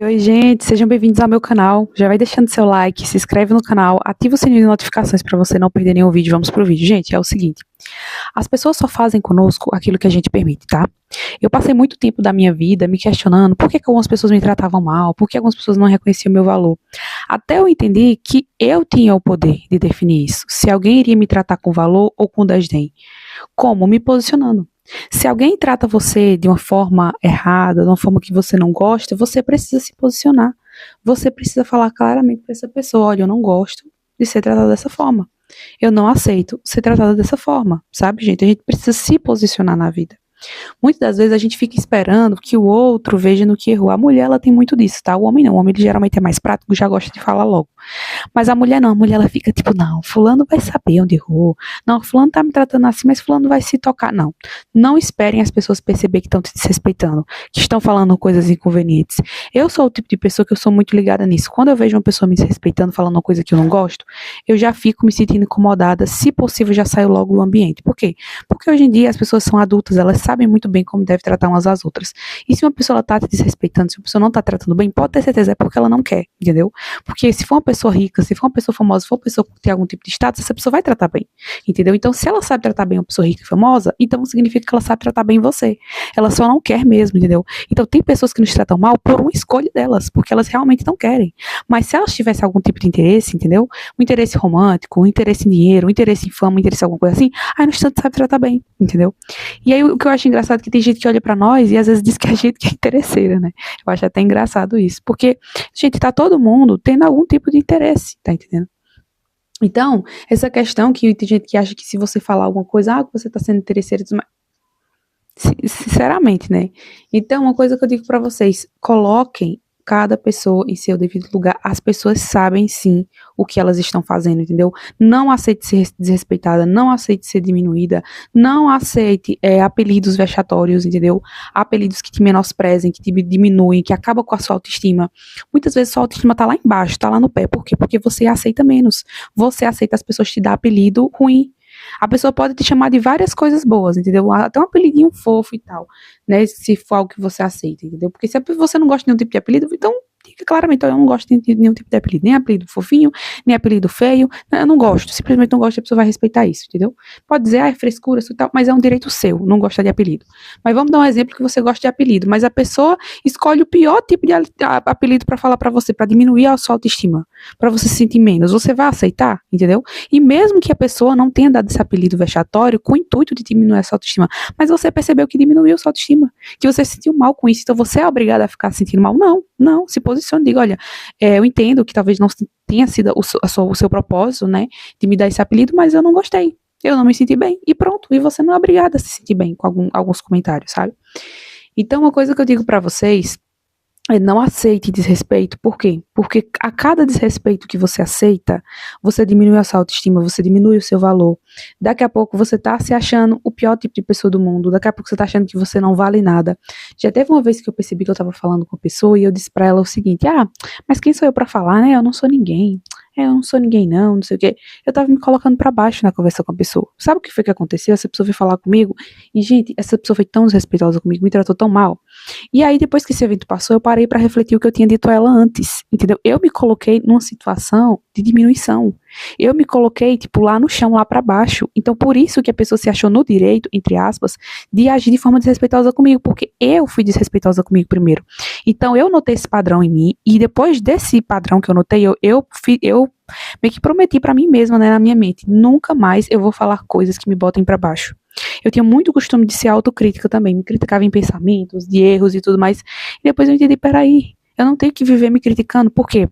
Oi, gente, sejam bem-vindos ao meu canal. Já vai deixando seu like, se inscreve no canal, ativa o sininho de notificações para você não perder nenhum vídeo. Vamos pro vídeo. Gente, é o seguinte: as pessoas só fazem conosco aquilo que a gente permite, tá? Eu passei muito tempo da minha vida me questionando por que que algumas pessoas me tratavam mal, por que algumas pessoas não reconheciam o meu valor. Até eu entender que eu tinha o poder de definir isso. Se alguém iria me tratar com valor ou com desdém. Como? Me posicionando. Se alguém trata você de uma forma errada, de uma forma que você não gosta, você precisa se posicionar. Você precisa falar claramente para essa pessoa: olha, eu não gosto de ser tratada dessa forma. Eu não aceito ser tratada dessa forma, sabe, gente? A gente precisa se posicionar na vida. Muitas das vezes a gente fica esperando que o outro veja no que errou. A mulher, ela tem muito disso, tá? O homem não. O homem, ele geralmente é mais prático, já gosta de falar logo. Mas a mulher não, a mulher ela fica tipo, não, fulano vai saber onde errou. Não, fulano tá me tratando assim, mas fulano vai se tocar. Não. Não esperem as pessoas perceber que estão te desrespeitando, que estão falando coisas inconvenientes. Eu sou o tipo de pessoa que eu sou muito ligada nisso. Quando eu vejo uma pessoa me desrespeitando, falando uma coisa que eu não gosto, eu já fico me sentindo incomodada. Se possível, já saio logo do ambiente. Por quê? Porque hoje em dia as pessoas são adultas, elas sabem muito bem como deve tratar umas às outras. E se uma pessoa está te desrespeitando, se uma pessoa não está tratando bem, pode ter certeza, é porque ela não quer, entendeu? Porque se for uma pessoa rica, se for uma pessoa famosa, se for uma pessoa que tem algum tipo de status, essa pessoa vai tratar bem, entendeu? Então, se ela sabe tratar bem uma pessoa rica e famosa, então significa que ela sabe tratar bem você. Ela só não quer mesmo, entendeu? Então, tem pessoas que nos tratam mal por uma escolha delas, porque elas realmente não querem. Mas se elas tivessem algum tipo de interesse, entendeu? Um interesse romântico, um interesse em dinheiro, um interesse em fama, um interesse em alguma coisa assim, aí no instante sabe tratar bem, entendeu? E aí o que eu acho engraçado é que tem gente que olha pra nós e às vezes diz que a gente que é interesseira, né? Eu acho até engraçado isso, porque, gente, tá todo mundo tendo algum tipo de interesse, tá entendendo? Então, essa questão que tem gente que acha que se você falar alguma coisa, que você tá sendo interesseiro, sinceramente, né? Então, uma coisa que eu digo pra vocês: coloquem cada pessoa em seu devido lugar. As pessoas sabem sim o que elas estão fazendo, entendeu? Não aceite ser desrespeitada, não aceite ser diminuída, não aceite apelidos vexatórios, entendeu? Apelidos que te menosprezem, que te diminuem, que acabam com a sua autoestima. Muitas vezes sua autoestima tá lá embaixo, tá lá no pé. Por quê? Porque você aceita menos. Você aceita as pessoas te dar apelido ruim. A pessoa pode te chamar de várias coisas boas, entendeu? Até um apelidinho fofo e tal, né? Se for algo que você aceita, entendeu? Porque se você não gosta de nenhum tipo de apelido, então diga claramente: eu não gosto de nenhum tipo de apelido, nem apelido fofinho, nem apelido feio, eu não gosto, simplesmente não gosto, a pessoa vai respeitar isso, entendeu? Pode dizer, é frescura, isso e tal, mas é um direito seu, não gostar de apelido. Mas vamos dar um exemplo que você gosta de apelido, mas a pessoa escolhe o pior tipo de apelido para falar para você, para diminuir a sua autoestima, para você se sentir menos, você vai aceitar, entendeu? E mesmo que a pessoa não tenha dado esse apelido vexatório com o intuito de diminuir a sua autoestima, mas você percebeu que diminuiu a sua autoestima, que você se sentiu mal com isso, então você é obrigado a ficar se sentindo mal? Não, não, se posicione, diga: olha, eu entendo que talvez não tenha sido o seu propósito, né, de me dar esse apelido, mas eu não gostei, eu não me senti bem, e pronto, e você não é obrigada a se sentir bem com alguns comentários, sabe? Então, uma coisa que eu digo pra vocês: não aceite desrespeito. Por quê? Porque a cada desrespeito que você aceita, você diminui a sua autoestima, você diminui o seu valor. Daqui a pouco você tá se achando o pior tipo de pessoa do mundo. Daqui a pouco você tá achando que você não vale nada. Já teve uma vez que eu percebi que eu tava falando com a pessoa e eu disse pra ela o seguinte: mas quem sou eu pra falar, né? Eu não sou ninguém. Eu não sou ninguém não sei o quê. Eu tava me colocando pra baixo na conversa com a pessoa. Sabe o que foi que aconteceu? Essa pessoa veio falar comigo e, gente, essa pessoa foi tão desrespeitosa comigo, me tratou tão mal. E aí, depois que esse evento passou, eu parei para refletir o que eu tinha dito a ela antes, entendeu? Eu me coloquei numa situação de diminuição. Eu me coloquei, tipo, lá no chão, lá para baixo. Então, por isso que a pessoa se achou no direito, entre aspas, de agir de forma desrespeitosa comigo, porque eu fui desrespeitosa comigo primeiro. Então, eu notei esse padrão em mim, e depois desse padrão que eu notei, eu meio que prometi para mim mesma, né, na minha mente: nunca mais eu vou falar coisas que me botem para baixo. Eu tinha muito costume de ser autocrítica também, me criticava em pensamentos, de erros e tudo mais. E depois eu entendi: peraí, eu não tenho que viver me criticando. Por quê?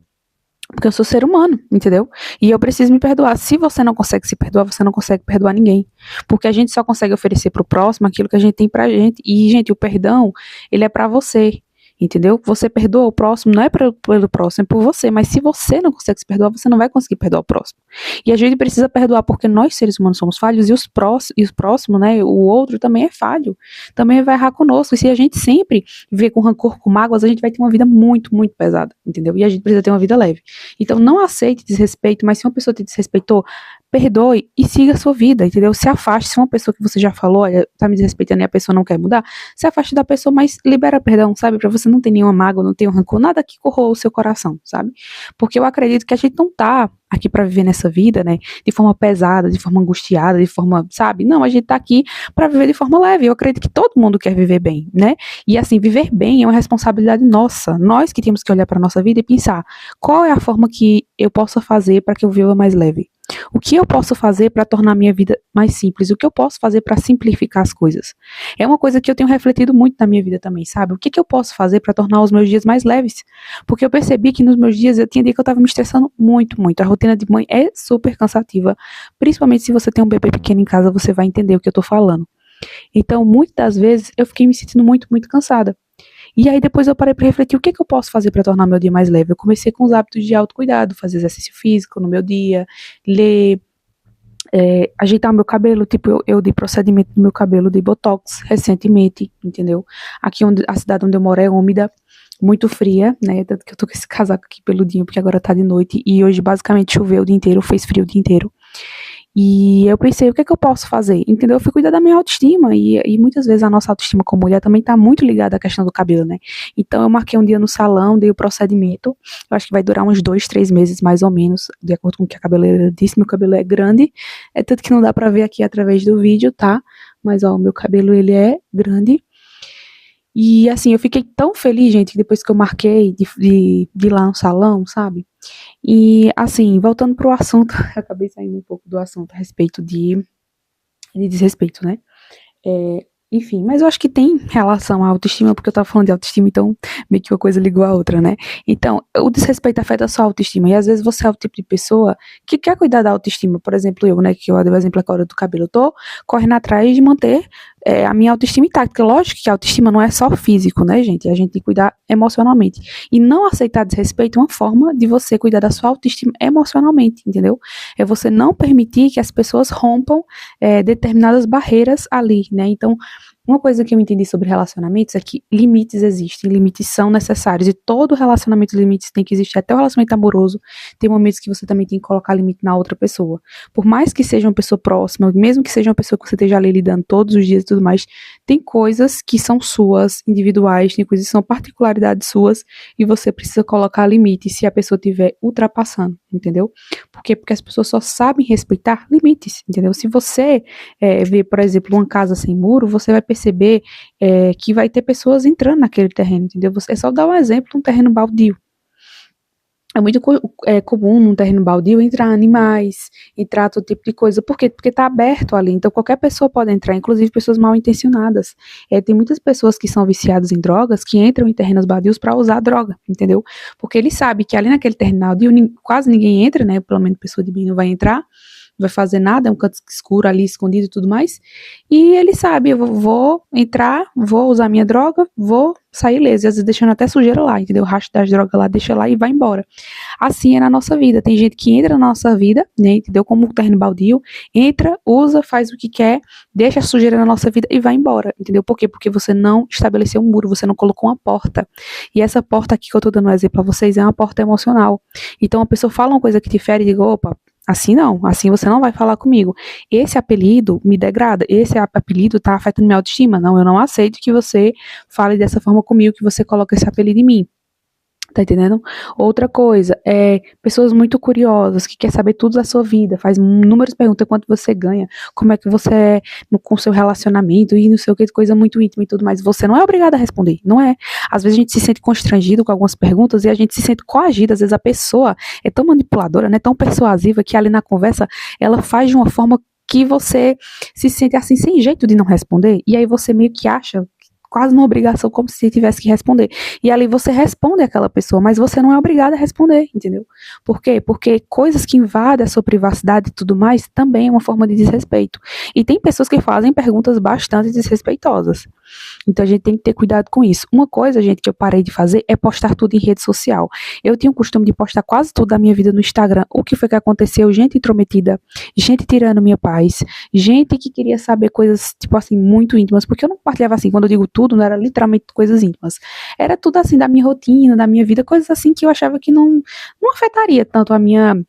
Porque eu sou ser humano, entendeu? E eu preciso me perdoar. Se você não consegue se perdoar, você não consegue perdoar ninguém. Porque a gente só consegue oferecer pro próximo aquilo que a gente tem pra gente. E, gente, o perdão, ele é pra você. Entendeu? Você perdoa o próximo, não é pelo próximo, é por você. Mas se você não consegue se perdoar, você não vai conseguir perdoar o próximo. E a gente precisa perdoar porque nós, seres humanos, somos falhos, e o próximo, né, o outro também é falho. Também vai errar conosco. E se a gente sempre viver com rancor, com mágoas, a gente vai ter uma vida muito, muito pesada, entendeu? E a gente precisa ter uma vida leve. Então, não aceite desrespeito, mas se uma pessoa te desrespeitou, perdoe e siga a sua vida, entendeu? Se afaste, se uma pessoa que você já falou, olha, tá me desrespeitando e a pessoa não quer mudar, se afaste da pessoa, mas libera perdão, sabe? Pra você não ter nenhuma mágoa, não ter um rancor, nada que corroa o seu coração, sabe? Porque eu acredito que a gente não tá aqui pra viver nessa vida, né, de forma pesada, de forma angustiada, de forma, sabe? Não, a gente tá aqui pra viver de forma leve. Eu acredito que todo mundo quer viver bem, né? E assim, viver bem é uma responsabilidade nossa. Nós que temos que olhar pra nossa vida e pensar, qual é a forma que eu possa fazer para que eu viva mais leve? O que eu posso fazer para tornar a minha vida mais simples? O que eu posso fazer para simplificar as coisas? É uma coisa que eu tenho refletido muito na minha vida também, sabe? O que eu posso fazer para tornar os meus dias mais leves? Porque eu percebi que nos meus dias eu tinha dia que eu estava me estressando muito, muito. A rotina de mãe é super cansativa, principalmente se você tem um bebê pequeno em casa, você vai entender o que eu tô falando. Então, muitas das vezes eu fiquei me sentindo muito, muito cansada. E aí depois eu parei para refletir o que eu posso fazer para tornar meu dia mais leve. Eu comecei com os hábitos de autocuidado, fazer exercício físico no meu dia, ler, ajeitar meu cabelo, tipo, eu dei procedimento no meu cabelo de botox recentemente, entendeu? Aqui onde a cidade onde eu moro é úmida, muito fria, né? Tanto que eu tô com esse casaco aqui peludinho, porque agora tá de noite, e hoje basicamente choveu o dia inteiro, fez frio o dia inteiro. E eu pensei, o que é que eu posso fazer? Entendeu? Eu fui cuidar da minha autoestima. E muitas vezes a nossa autoestima como mulher também tá muito ligada à questão do cabelo, né? Então eu marquei um dia no salão, dei o procedimento. Eu acho que vai durar uns 2, 3 meses, mais ou menos, de acordo com o que a cabeleireira disse. Meu cabelo é grande, é tanto que não dá pra ver aqui através do vídeo, tá? Mas ó, o meu cabelo ele é grande. E assim, eu fiquei tão feliz, gente, que depois que eu marquei de ir lá no salão, sabe? E assim, voltando pro assunto, acabei saindo um pouco do assunto a respeito de desrespeito, né? Enfim, mas eu acho que tem relação à autoestima, porque eu tava falando de autoestima, então meio que uma coisa ligou à outra, né? Então, o desrespeito afeta a sua autoestima, e às vezes você é o tipo de pessoa que quer cuidar da autoestima, por exemplo, eu, né, que eu dei o exemplo agora do cabelo, eu tô correndo atrás de manter a minha autoestima intacta, porque lógico que a autoestima não é só físico, né, gente? A gente tem que cuidar emocionalmente. E não aceitar desrespeito é uma forma de você cuidar da sua autoestima emocionalmente, entendeu? É você não permitir que as pessoas rompam determinadas barreiras ali, né? Então, uma coisa que eu entendi sobre relacionamentos é que limites existem, limites são necessários, e todo relacionamento limites tem que existir, até o relacionamento amoroso, tem momentos que você também tem que colocar limite na outra pessoa. Por mais que seja uma pessoa próxima, mesmo que seja uma pessoa que você esteja ali lidando todos os dias e tudo mais, tem coisas que são suas, individuais, tem coisas que são particularidades suas, e você precisa colocar limite se a pessoa estiver ultrapassando, entendeu? Por quê? Porque as pessoas só sabem respeitar limites, entendeu? Se você vê, por exemplo, uma casa sem muro, você vai perceber que vai ter pessoas entrando naquele terreno, entendeu? É só dar um exemplo de um terreno baldio. É muito comum num terreno baldio entrar animais, entrar todo tipo de coisa. Por quê? Porque está aberto ali. Então qualquer pessoa pode entrar, inclusive pessoas mal intencionadas. Tem muitas pessoas que são viciadas em drogas que entram em terrenos baldios para usar droga, entendeu? Porque ele sabe que ali naquele terreno baldio quase ninguém entra, né? Pelo menos pessoa de bem não vai entrar, não vai fazer nada, é um canto escuro ali, escondido e tudo mais. E ele sabe, eu vou entrar, vou usar minha droga, vou sair ileso, e às vezes deixando até sujeira lá, entendeu? O rastro das drogas lá, deixa lá e vai embora. Assim é na nossa vida. Tem gente que entra na nossa vida, né? Entendeu? Como um terreno baldio, entra, usa, faz o que quer, deixa a sujeira na nossa vida e vai embora, entendeu? Por quê? Porque você não estabeleceu um muro, você não colocou uma porta. E essa porta aqui que eu tô dando um exemplo pra vocês é uma porta emocional. Então a pessoa fala uma coisa que te fere e diga, opa, assim não, assim você não vai falar comigo. Esse apelido me degrada, esse apelido tá afetando minha autoestima. Não, eu não aceito que você fale dessa forma comigo, que você coloque esse apelido em mim. Tá entendendo? Outra coisa, pessoas muito curiosas, que quer saber tudo da sua vida, faz inúmeras perguntas, quanto você ganha, como é que você é com seu relacionamento, e não sei o que, coisa muito íntima e tudo mais. Você não é obrigada a responder, não é? Às vezes a gente se sente constrangido com algumas perguntas, e a gente se sente coagida, às vezes a pessoa é tão manipuladora, né, tão persuasiva, que ali na conversa, ela faz de uma forma que você se sente assim, sem jeito de não responder, e aí você meio que acha quase uma obrigação, como se tivesse que responder. E ali você responde àquela pessoa, mas você não é obrigado a responder, entendeu? Por quê? Porque coisas que invadem a sua privacidade e tudo mais também é uma forma de desrespeito. E tem pessoas que fazem perguntas bastante desrespeitosas. Então a gente tem que ter cuidado com isso. Uma coisa, gente, que eu parei de fazer é postar tudo em rede social. Eu tinha o costume de postar quase tudo da minha vida no Instagram. O que foi que aconteceu? Gente intrometida, gente tirando minha paz, gente que queria saber coisas, tipo assim, muito íntimas, porque eu não compartilhava assim, quando eu digo tudo, não era literalmente coisas íntimas. Era tudo assim da minha rotina, da minha vida, coisas assim que eu achava que não afetaria tanto a minha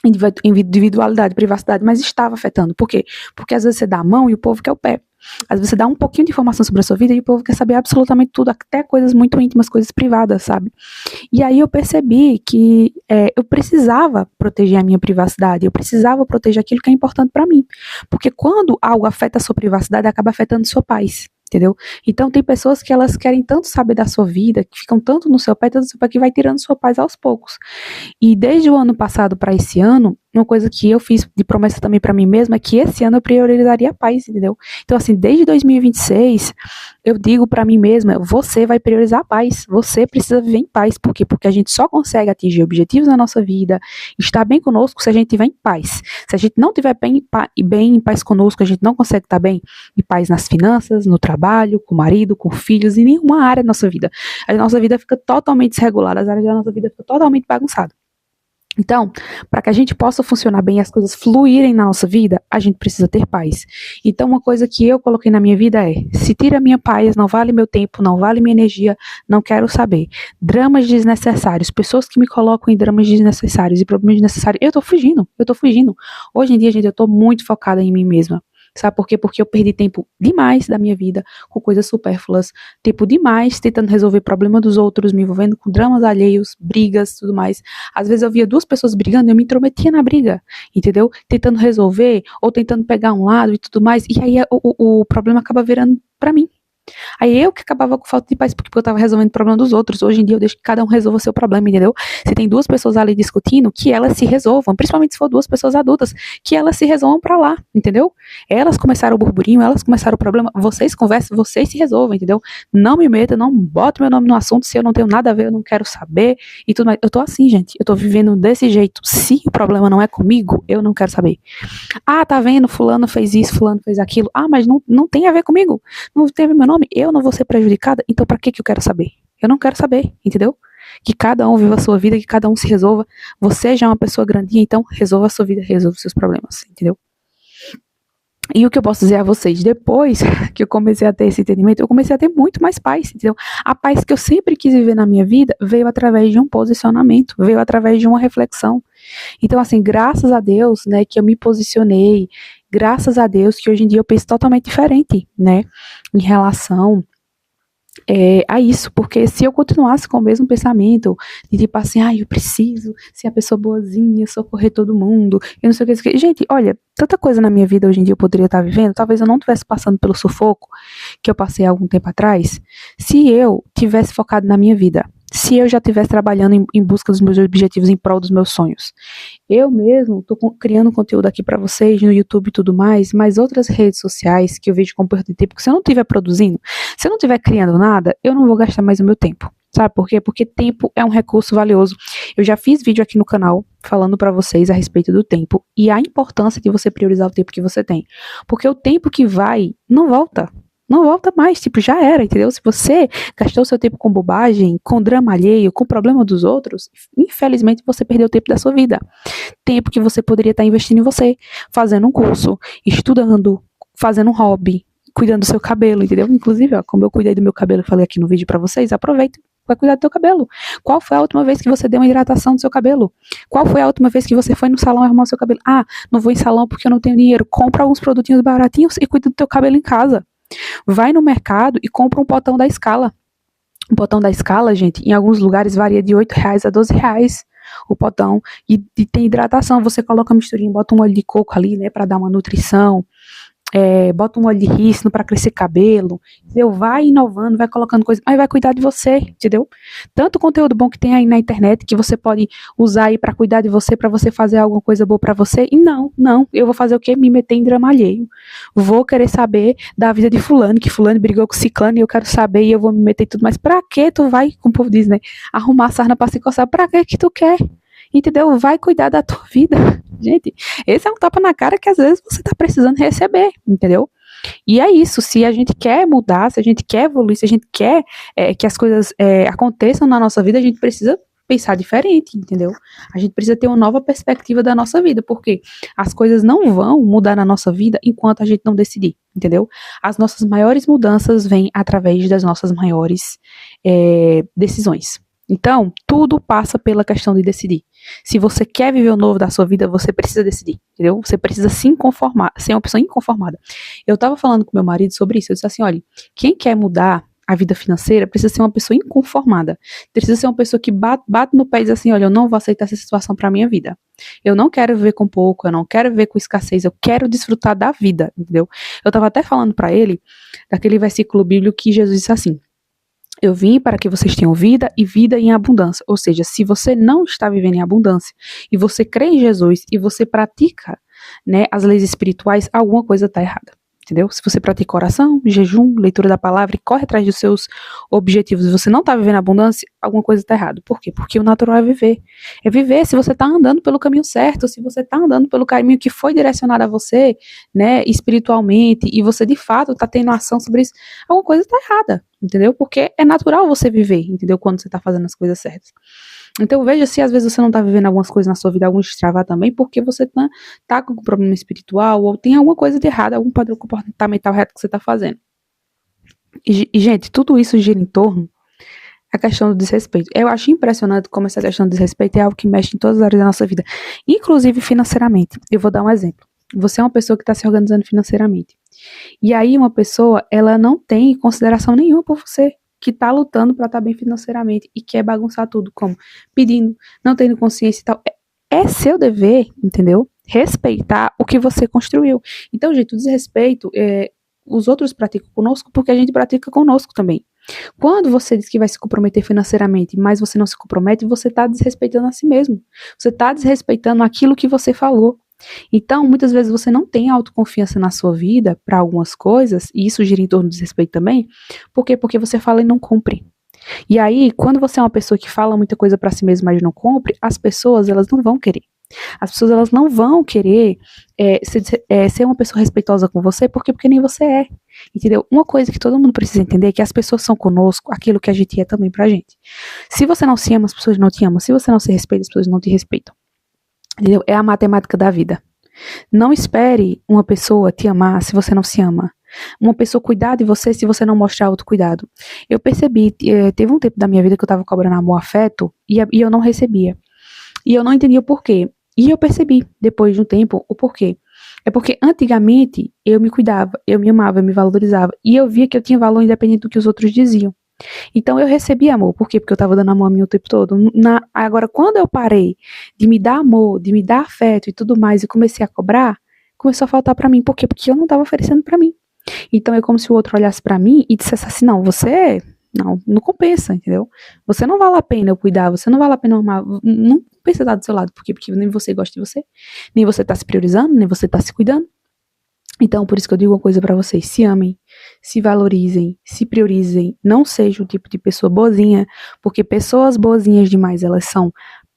individualidade, privacidade, mas estava afetando. Por quê? Porque às vezes você dá a mão e o povo quer o pé. Às vezes você dá um pouquinho de informação sobre a sua vida e o povo quer saber absolutamente tudo, até coisas muito íntimas, coisas privadas, sabe? E aí eu percebi que eu precisava proteger a minha privacidade, eu precisava proteger aquilo que é importante para mim. Porque quando algo afeta a sua privacidade, acaba afetando sua paz. Entendeu? Então tem pessoas que elas querem tanto saber da sua vida, que ficam tanto no seu pé, tanto no seu pé, que vai tirando sua paz aos poucos. E desde o ano passado para esse ano, uma coisa que eu fiz de promessa também para mim mesma é que esse ano eu priorizaria a paz, entendeu? Então, assim, desde 2026, eu digo para mim mesma, você vai priorizar a paz, você precisa viver em paz. Por quê? Porque a gente só consegue atingir objetivos na nossa vida, estar bem conosco se a gente estiver em paz. Se a gente não estiver bem em paz conosco, a gente não consegue estar bem em paz nas finanças, no trabalho, com o marido, com filhos, em nenhuma área da nossa vida. A nossa vida fica totalmente desregulada, as áreas da nossa vida ficam totalmente bagunçadas. Então, para que a gente possa funcionar bem e as coisas fluírem na nossa vida, a gente precisa ter paz. Então, uma coisa que eu coloquei na minha vida é: se tira minha paz, não vale meu tempo, não vale minha energia, não quero saber. Dramas desnecessários, pessoas que me colocam em dramas desnecessários e problemas desnecessários, eu tô fugindo. Hoje em dia, gente, eu tô muito focada em mim mesma. Sabe por quê? Porque eu perdi tempo demais da minha vida com coisas supérfluas, tempo demais tentando resolver problema dos outros, me envolvendo com dramas alheios, brigas, tudo mais. Às vezes eu via duas pessoas brigando e eu me intrometia na briga, entendeu? Tentando resolver ou tentando pegar um lado e tudo mais, e aí o problema acaba virando pra mim. Aí eu que acabava com falta de paz, porque eu tava resolvendo o problema dos outros. Hoje em dia eu deixo que cada um resolva o seu problema, entendeu? Se tem duas pessoas ali discutindo, que elas se resolvam, principalmente se for duas pessoas adultas, que elas se resolvam pra lá, entendeu? Elas começaram o burburinho, elas começaram o problema, vocês conversam, vocês se resolvam, entendeu? Não me meta, não boto meu nome no assunto, se eu não tenho nada a ver, eu não quero saber e tudo mais. Eu tô assim, gente, eu tô vivendo desse jeito. Se o problema não é comigo, eu não quero saber. Ah, tá vendo, fulano fez isso, fulano fez aquilo. Ah, mas não tem a ver comigo, não tem a ver meu nome, eu não vou ser prejudicada, então pra que eu quero saber? Eu não quero saber, entendeu? Que cada um viva a sua vida, que cada um se resolva. Você já é uma pessoa grandinha, então resolva a sua vida, resolva os seus problemas, entendeu? E o que eu posso dizer a vocês, depois que eu comecei a ter esse entendimento, eu comecei a ter muito mais paz, entendeu? A paz que eu sempre quis viver na minha vida veio através de um posicionamento, veio através de uma reflexão. Então, assim, graças a Deus, né, que eu me posicionei, graças a Deus que hoje em dia eu penso totalmente diferente, né, em relação a isso, porque se eu continuasse com o mesmo pensamento, de tipo assim, eu preciso ser a pessoa boazinha, socorrer todo mundo, eu não sei o que, gente, olha, tanta coisa na minha vida hoje em dia eu poderia estar vivendo, talvez eu não estivesse passando pelo sufoco que eu passei há algum tempo atrás, se eu tivesse focado na minha vida, se eu já estivesse trabalhando em busca dos meus objetivos, em prol dos meus sonhos. Eu mesmo estou criando conteúdo aqui para vocês no YouTube e tudo mais, mas outras redes sociais que eu vejo como perda de tempo, que se eu não estiver produzindo, se eu não estiver criando nada, eu não vou gastar mais o meu tempo. Sabe por quê? Porque tempo é um recurso valioso. Eu já fiz vídeo aqui no canal falando para vocês a respeito do tempo e a importância de você priorizar o tempo que você tem. Porque o tempo que vai, não volta. Não volta mais, tipo, já era, entendeu? Se você gastou seu tempo com bobagem, com drama alheio, com problema dos outros, infelizmente você perdeu o tempo da sua vida. Tempo que você poderia estar investindo em você, fazendo um curso, estudando, fazendo um hobby, cuidando do seu cabelo, entendeu? Inclusive, ó, como eu cuidei do meu cabelo e falei aqui no vídeo pra vocês, aproveita, vai cuidar do teu cabelo. Qual foi a última vez que você deu uma hidratação do seu cabelo? Qual foi a última vez que você foi no salão arrumar o seu cabelo? Ah, não vou em salão porque eu não tenho dinheiro. Compra alguns produtinhos baratinhos e cuida do teu cabelo em casa. Vai no mercado e compra um potão da Scala. O potão da Scala, gente, em alguns lugares varia de R$8 a R$12 o potão. E tem hidratação. Você coloca a misturinha, bota um óleo de coco ali, né, pra dar uma nutrição. Bota um óleo de rícino para crescer cabelo, entendeu? Vai inovando, vai colocando coisa, mas vai cuidar de você, entendeu? Tanto conteúdo bom que tem aí na internet que você pode usar aí para cuidar de você, para você fazer alguma coisa boa para você. E não, eu vou fazer o quê? Me meter em drama alheio. Vou querer saber da vida de fulano, que fulano brigou com ciclano e eu quero saber e eu vou me meter em tudo. Mas pra que tu vai, como o povo diz, né? Arrumar a sarna pra se coçar? Pra que tu quer? Entendeu? Vai cuidar da tua vida. Gente, esse é um tapa na cara que às vezes você tá precisando receber, entendeu? E é isso, se a gente quer mudar, se a gente quer evoluir, se a gente quer que as coisas aconteçam na nossa vida, a gente precisa pensar diferente, entendeu? A gente precisa ter uma nova perspectiva da nossa vida, porque as coisas não vão mudar na nossa vida enquanto a gente não decidir, entendeu? As nossas maiores mudanças vêm através das nossas maiores decisões. Então, tudo passa pela questão de decidir. Se você quer viver o novo da sua vida, você precisa decidir, entendeu? Você precisa se conformar, ser uma pessoa inconformada. Eu tava falando com meu marido sobre isso, eu disse assim, olha, quem quer mudar a vida financeira precisa ser uma pessoa inconformada. Precisa ser uma pessoa que bate no pé e diz assim, olha, eu não vou aceitar essa situação pra minha vida. Eu não quero viver com pouco, eu não quero viver com escassez, eu quero desfrutar da vida, entendeu? Eu tava até falando pra ele daquele versículo bíblico que Jesus disse assim, eu vim para que vocês tenham vida e vida em abundância. Ou seja, se você não está vivendo em abundância e você crê em Jesus e você pratica, né, as leis espirituais, alguma coisa está errada. Entendeu? Se você pratica oração, jejum, leitura da palavra e corre atrás dos seus objetivos e você não está vivendo abundância, alguma coisa está errada. Por quê? Porque o natural é viver. É viver se você está andando pelo caminho certo, se você está andando pelo caminho que foi direcionado a você, né, espiritualmente, e você de fato está tendo ação sobre isso, alguma coisa está errada, entendeu? Porque é natural você viver, entendeu? Quando você está fazendo as coisas certas. Então veja se às vezes você não está vivendo algumas coisas na sua vida, algum destravar também, porque você tá com um problema espiritual ou tem alguma coisa de errado, algum padrão comportamental reto que você está fazendo. Gente, tudo isso gira em torno da questão do desrespeito. Eu acho impressionante como essa questão do desrespeito é algo que mexe em todas as áreas da nossa vida, inclusive financeiramente. Eu vou dar um exemplo. Você é uma pessoa que está se organizando financeiramente. E aí uma pessoa, ela não tem consideração nenhuma por você, que tá lutando para estar bem financeiramente e quer bagunçar tudo, como pedindo, não tendo consciência e tal. É seu dever, entendeu? Respeitar o que você construiu. Então, gente, o desrespeito, os outros praticam conosco porque a gente pratica conosco também. Quando você diz que vai se comprometer financeiramente, mas você não se compromete, você está desrespeitando a si mesmo. Você está desrespeitando aquilo que você falou. Então, muitas vezes você não tem autoconfiança na sua vida para algumas coisas, e isso gira em torno do desrespeito também. Por quê? Porque você fala e não cumpre. E aí, quando você é uma pessoa que fala muita coisa para si mesma, mas não cumpre, as pessoas, elas não vão querer. As pessoas, elas não vão querer ser uma pessoa respeitosa com você, porque nem você é. Entendeu? Uma coisa que todo mundo precisa entender é que as pessoas são conosco aquilo que a gente é também pra gente. Se você não se ama, as pessoas não te amam. Se você não se respeita, as pessoas não te respeitam. Entendeu? É a matemática da vida. Não espere uma pessoa te amar se você não se ama. Uma pessoa cuidar de você se você não mostrar autocuidado. Eu percebi, teve um tempo da minha vida que eu tava cobrando amor, afeto, e eu não recebia. E eu não entendia o porquê. E eu percebi, depois de um tempo, o porquê. É porque antigamente eu me cuidava, eu me amava, eu me valorizava. E eu via que eu tinha valor independente do que os outros diziam. Então eu recebia amor. Por quê? Porque eu tava dando amor a mim o tempo todo. Agora, quando eu parei de me dar amor, de me dar afeto e tudo mais, e comecei a cobrar, começou a faltar pra mim. Por quê? Porque eu não tava oferecendo pra mim. Então é como se o outro olhasse pra mim e dissesse assim, não, você não compensa, entendeu? Você não vale a pena eu cuidar, você não vale a pena eu amar, não compensa estar do seu lado. Por quê? Porque nem você gosta de você, nem você tá se priorizando, nem você tá se cuidando. Então, por isso que eu digo uma coisa pra vocês, se amem, se valorizem, se priorizem, não seja o tipo de pessoa boazinha, porque pessoas boazinhas demais, elas são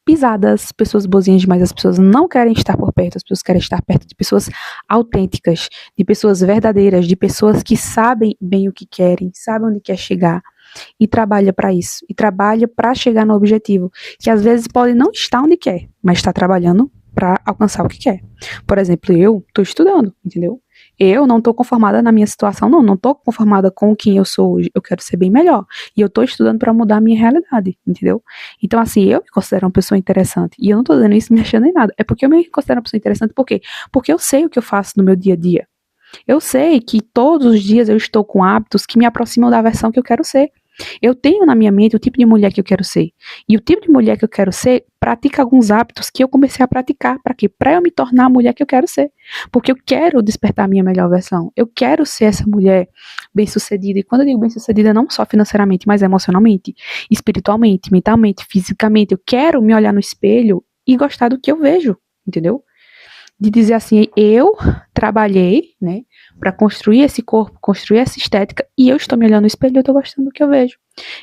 pisadas, pessoas boazinhas demais, as pessoas não querem estar por perto, as pessoas querem estar perto de pessoas autênticas, de pessoas verdadeiras, de pessoas que sabem bem o que querem, sabem onde quer chegar e trabalha para isso, e trabalha para chegar no objetivo, que às vezes pode não estar onde quer, mas está trabalhando para alcançar o que quer. Por exemplo, eu estou estudando, entendeu? Eu não estou conformada na minha situação, não estou conformada com quem eu sou hoje, eu quero ser bem melhor, e eu estou estudando para mudar a minha realidade, entendeu? Então, assim, eu me considero uma pessoa interessante, e eu não estou dizendo isso me achando em nada, é porque eu me considero uma pessoa interessante, por quê? Porque eu sei o que eu faço no meu dia a dia, eu sei que todos os dias eu estou com hábitos que me aproximam da versão que eu quero ser. Eu tenho na minha mente o tipo de mulher que eu quero ser. E o tipo de mulher que eu quero ser pratica alguns hábitos que eu comecei a praticar. Para quê? Para eu me tornar a mulher que eu quero ser. Porque eu quero despertar a minha melhor versão. Eu quero ser essa mulher bem-sucedida. E quando eu digo bem-sucedida, não só financeiramente, mas emocionalmente, espiritualmente, mentalmente, fisicamente. Eu quero me olhar no espelho e gostar do que eu vejo. Entendeu? De dizer assim, eu trabalhei, né, para construir esse corpo, construir essa estética, e eu estou me olhando no espelho e eu estou gostando do que eu vejo.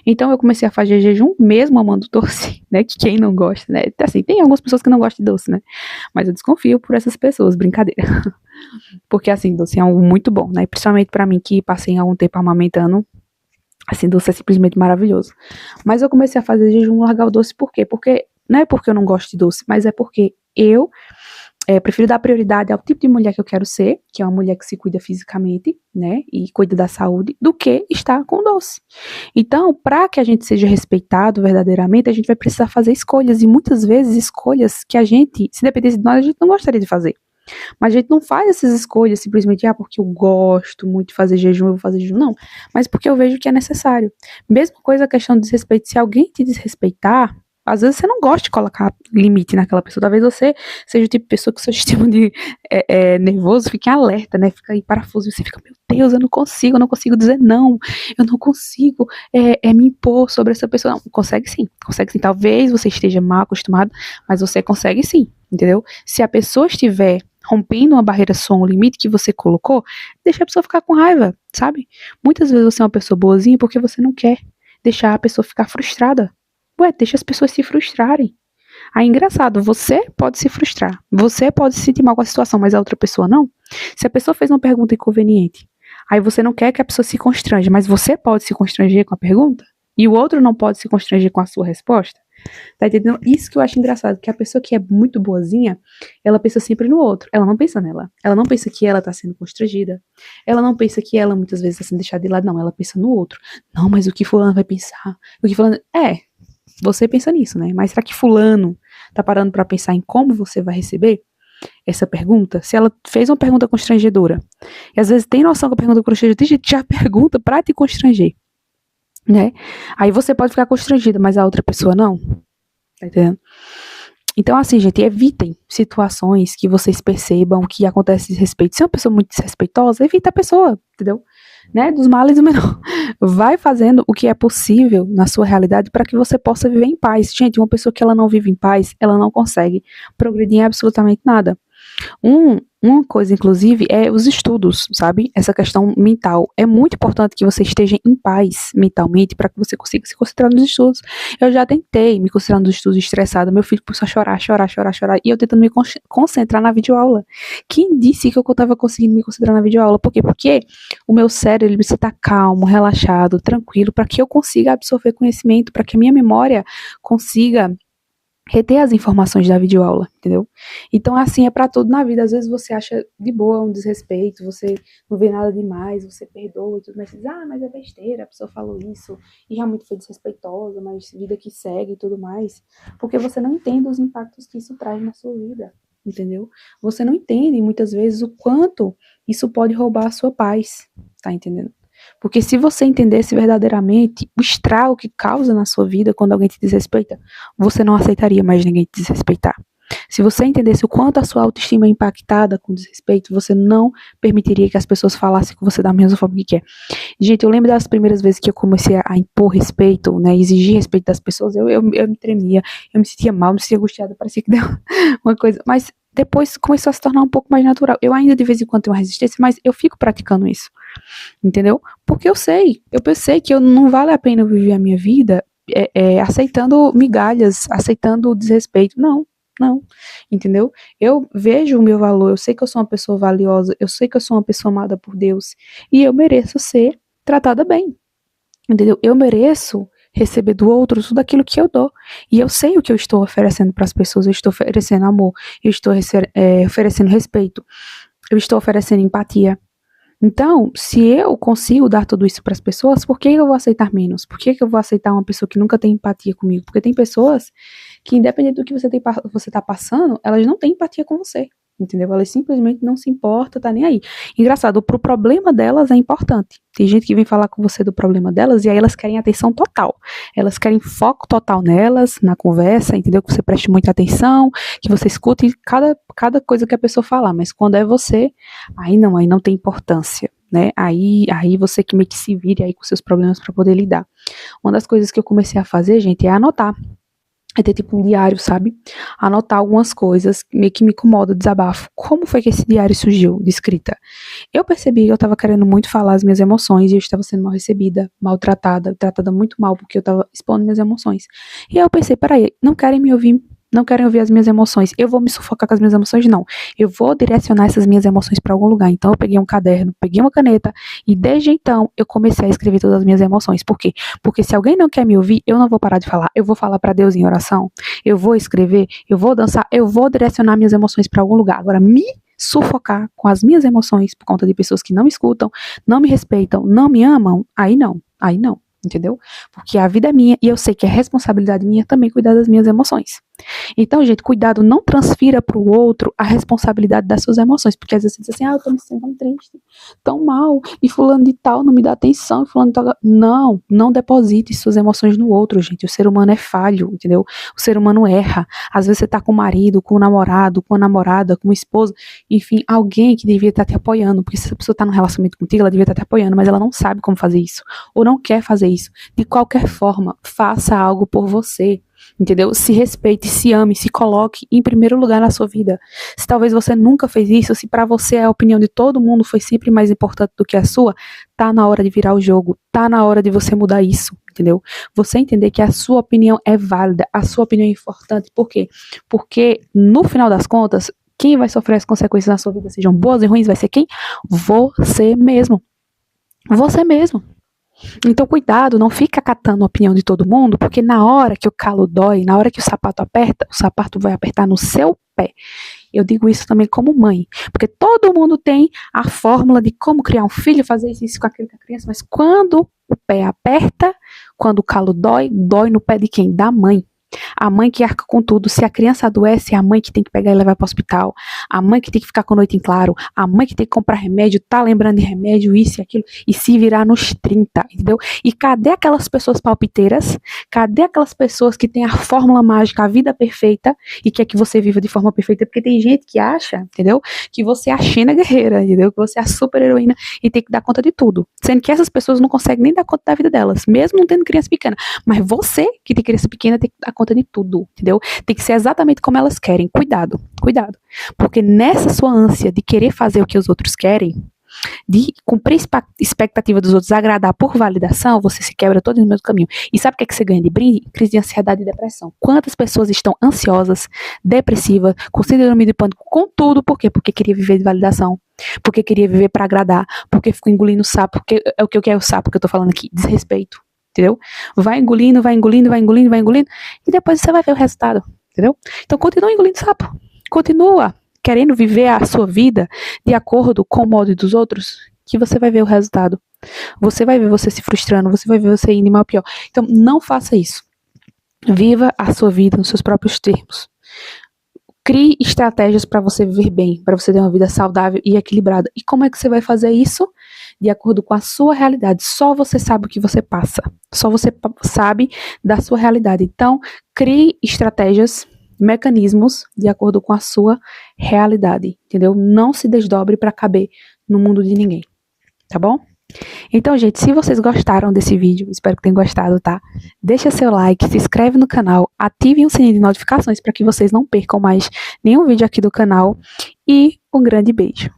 Então eu comecei a fazer jejum, mesmo amando doce, né, que quem não gosta, né, assim, tem algumas pessoas que não gostam de doce, né, mas eu desconfio por essas pessoas, brincadeira. Porque assim, doce é algo muito bom, né, principalmente para mim que passei algum tempo amamentando, assim, doce é simplesmente maravilhoso. Mas eu comecei a fazer jejum, largar o doce, por quê? Porque, não é porque eu não gosto de doce, mas é porque eu prefiro dar prioridade ao tipo de mulher que eu quero ser, que é uma mulher que se cuida fisicamente, né, e cuida da saúde, do que estar com doce. Então, para que a gente seja respeitado verdadeiramente, a gente vai precisar fazer escolhas, e muitas vezes escolhas que a gente, se dependesse de nós, a gente não gostaria de fazer. Mas a gente não faz essas escolhas simplesmente, porque eu gosto muito de fazer jejum, eu vou fazer jejum, não. Mas porque eu vejo que é necessário. Mesma coisa a questão do desrespeito, se alguém te desrespeitar, às vezes você não gosta de colocar limite naquela pessoa. Talvez você seja o tipo de pessoa que o seu sistema de nervoso fique em alerta, né? Fica em parafuso. E você fica, meu Deus, eu não consigo dizer não. Eu não consigo me impor sobre essa pessoa. Não, consegue sim, consegue sim. Talvez você esteja mal acostumado, mas você consegue sim, entendeu? Se a pessoa estiver rompendo uma barreira sua, um limite que você colocou, deixa a pessoa ficar com raiva, sabe? Muitas vezes você é uma pessoa boazinha porque você não quer deixar a pessoa ficar frustrada. Ué, deixa as pessoas se frustrarem. Aí, engraçado, você pode se frustrar, você pode se sentir mal com a situação, mas a outra pessoa não. Se a pessoa fez uma pergunta inconveniente, aí você não quer que a pessoa se constranja, mas você pode se constranger com a pergunta, e o outro não pode se constranger com a sua resposta. Tá entendendo? Isso que eu acho engraçado, que a pessoa que é muito boazinha, ela pensa sempre no outro, ela não pensa nela. Ela não pensa que ela tá sendo constrangida, ela não pensa que ela muitas vezes tá sendo deixada de lado, não, ela pensa no outro. Não, mas o que fulano vai pensar? O que fulano... Você pensa nisso, né? Mas será que fulano tá parando pra pensar em como você vai receber essa pergunta? Se ela fez uma pergunta constrangedora, e às vezes tem noção que a pergunta constrangedora, tem gente que já pergunta pra te constranger, né? Aí você pode ficar constrangida, mas a outra pessoa não. Tá entendendo? Então, assim, gente, evitem situações que vocês percebam que acontece desrespeito. Se é uma pessoa muito desrespeitosa, evita a pessoa, entendeu? Né? Dos males o menor. Vai fazendo o que é possível na sua realidade para que você possa viver em paz. Gente, uma pessoa que ela não vive em paz, ela não consegue progredir em absolutamente nada. Uma coisa, inclusive, é os estudos, sabe? Essa questão mental. É muito importante que você esteja em paz mentalmente para que você consiga se concentrar nos estudos. Eu já tentei me concentrar nos estudos estressada. Meu filho começou a chorar. E eu tentando me concentrar na videoaula. Quem disse que eu estava conseguindo me concentrar na videoaula? Por quê? Porque o meu cérebro ele precisa estar calmo, relaxado, tranquilo, para que eu consiga absorver conhecimento, para que a minha memória consiga reter as informações da videoaula, entendeu? Então, assim, é pra tudo na vida. Às vezes você acha de boa um desrespeito, você não vê nada demais, você perdoa e tudo, mas você diz, mas é besteira, a pessoa falou isso, e realmente foi desrespeitosa, mas vida que segue e tudo mais, porque você não entende os impactos que isso traz na sua vida, entendeu? Você não entende, muitas vezes, o quanto isso pode roubar a sua paz, tá entendendo? Porque se você entendesse verdadeiramente o estrago que causa na sua vida quando alguém te desrespeita, você não aceitaria mais ninguém te desrespeitar. Se você entendesse o quanto a sua autoestima é impactada com desrespeito, você não permitiria que as pessoas falassem com você da mesma forma que quer. Gente, eu lembro das primeiras vezes que eu comecei a impor respeito, né, exigir respeito das pessoas, eu me tremia, eu me sentia mal, me sentia angustiada, parecia que deu uma coisa, mas depois começou a se tornar um pouco mais natural. Eu ainda de vez em quando tenho uma resistência, mas eu fico praticando isso, entendeu? Porque eu pensei que eu não vale a pena viver a minha vida aceitando migalhas, aceitando desrespeito. Não, entendeu? Eu vejo o meu valor, eu sei que eu sou uma pessoa valiosa, eu sei que eu sou uma pessoa amada por Deus, e eu mereço ser tratada bem, entendeu? Eu mereço receber do outro tudo aquilo que eu dou, e eu sei o que eu estou oferecendo para as pessoas, eu estou oferecendo amor, eu estou oferecendo respeito, eu estou oferecendo empatia. Então, se eu consigo dar tudo isso para as pessoas, por que eu vou aceitar menos? Por que eu vou aceitar uma pessoa que nunca tem empatia comigo? Porque tem pessoas que, independente do que você tá passando, elas não têm empatia com você, entendeu? Elas simplesmente não se importam, tá nem aí. Engraçado, pro problema delas é importante. Tem gente que vem falar com você do problema delas e aí elas querem atenção total. Elas querem foco total nelas, na conversa, entendeu? Que você preste muita atenção, que você escute cada coisa que a pessoa falar. Mas quando é você, aí não tem importância, né? Aí você que meio que se vire aí com seus problemas para poder lidar. Uma das coisas que eu comecei a fazer, gente, é anotar. É ter tipo um diário, sabe? Anotar algumas coisas meio que me incomoda, desabafo. Como foi que esse diário surgiu de escrita? Eu percebi que eu estava querendo muito falar as minhas emoções e eu estava sendo mal recebida, maltratada, tratada muito mal porque eu estava expondo minhas emoções. E aí eu pensei, peraí, não querem me ouvir, não querem ouvir as minhas emoções. Eu vou me sufocar com as minhas emoções? Não. Eu vou direcionar essas minhas emoções para algum lugar. Então, eu peguei um caderno, peguei uma caneta e desde então eu comecei a escrever todas as minhas emoções. Por quê? Porque se alguém não quer me ouvir, eu não vou parar de falar. Eu vou falar para Deus em oração. Eu vou escrever, eu vou dançar, eu vou direcionar minhas emoções para algum lugar. Agora, me sufocar com as minhas emoções por conta de pessoas que não me escutam, não me respeitam, não me amam, aí não. Aí não. Entendeu? Porque a vida é minha e eu sei que é responsabilidade minha também cuidar das minhas emoções. Então, gente, cuidado, não transfira para o outro a responsabilidade das suas emoções, porque às vezes você diz assim, eu tô me sentindo tão triste, tão mal, e fulano de tal não me dá atenção, e fulano de tal... Não deposite suas emoções no outro, gente. O ser humano é falho, entendeu? O ser humano erra. Às vezes você tá com o marido, com o namorado, com a namorada, com a esposa, enfim, alguém que devia estar te apoiando, porque se essa pessoa tá num relacionamento contigo, ela devia estar te apoiando, mas ela não sabe como fazer isso, ou não quer fazer isso. De qualquer forma, faça algo por você. Entendeu? Se respeite, se ame, se coloque em primeiro lugar na sua vida. Se talvez você nunca fez isso, se para você a opinião de todo mundo foi sempre mais importante do que a sua, tá na hora de virar o jogo, tá na hora de você mudar isso, entendeu? Você entender que a sua opinião é válida, a sua opinião é importante. Por quê? Porque no final das contas, quem vai sofrer as consequências na sua vida, sejam boas e ruins, vai ser quem? Você mesmo. Você mesmo. Então, cuidado, não fica catando a opinião de todo mundo, porque na hora que o calo dói, na hora que o sapato aperta, o sapato vai apertar no seu pé. Eu digo isso também como mãe, porque todo mundo tem a fórmula de como criar um filho, fazer isso com aquilo com a criança, mas quando o pé aperta, quando o calo dói, dói no pé de quem? Da mãe. A mãe que arca com tudo. Se a criança adoece, é a mãe que tem que pegar e levar para o hospital. A mãe que tem que ficar com a noite em claro. A mãe que tem que comprar remédio, tá lembrando de remédio, isso e aquilo, e se virar nos 30, entendeu? E cadê aquelas pessoas palpiteiras? Cadê aquelas pessoas que têm a fórmula mágica, a vida perfeita, e quer que você viva de forma perfeita? Porque tem gente que acha, entendeu? Que você é a Xena guerreira, entendeu? Que você é a super heroína e tem que dar conta de tudo. Sendo que essas pessoas não conseguem nem dar conta da vida delas, mesmo não tendo criança pequena. Mas você, que tem criança pequena, tem que dar conta de tudo, entendeu? Tem que ser exatamente como elas querem. Cuidado, cuidado. Porque nessa sua ânsia de querer fazer o que os outros querem, de cumprir expectativa dos outros, agradar por validação, você se quebra todo no meio do caminho. E sabe o que é que você ganha de brinde? Crise de ansiedade e depressão. Quantas pessoas estão ansiosas, depressivas, com síndrome de pânico, com tudo, por quê? Porque queria viver de validação, porque queria viver para agradar, porque ficou engolindo sapo, porque é o que é o sapo que eu tô falando aqui, desrespeito. Entendeu? Vai engolindo, vai engolindo, vai engolindo, vai engolindo, e depois você vai ver o resultado, entendeu? Então continua engolindo sapo, continua querendo viver a sua vida de acordo com o modo dos outros, que você vai ver o resultado. Você vai ver você se frustrando, você vai ver você indo mal pior. Então não faça isso. Viva a sua vida nos seus próprios termos. Crie estratégias para você viver bem, para você ter uma vida saudável e equilibrada. E como é que você vai fazer isso? De acordo com a sua realidade. Só você sabe o que você passa. Só você sabe da sua realidade. Então, crie estratégias, mecanismos de acordo com a sua realidade. Entendeu? Não se desdobre para caber no mundo de ninguém. Tá bom? Então, gente, se vocês gostaram desse vídeo, espero que tenham gostado, tá? Deixa seu like, se inscreve no canal, ativem o sininho de notificações para que vocês não percam mais nenhum vídeo aqui do canal. E um grande beijo.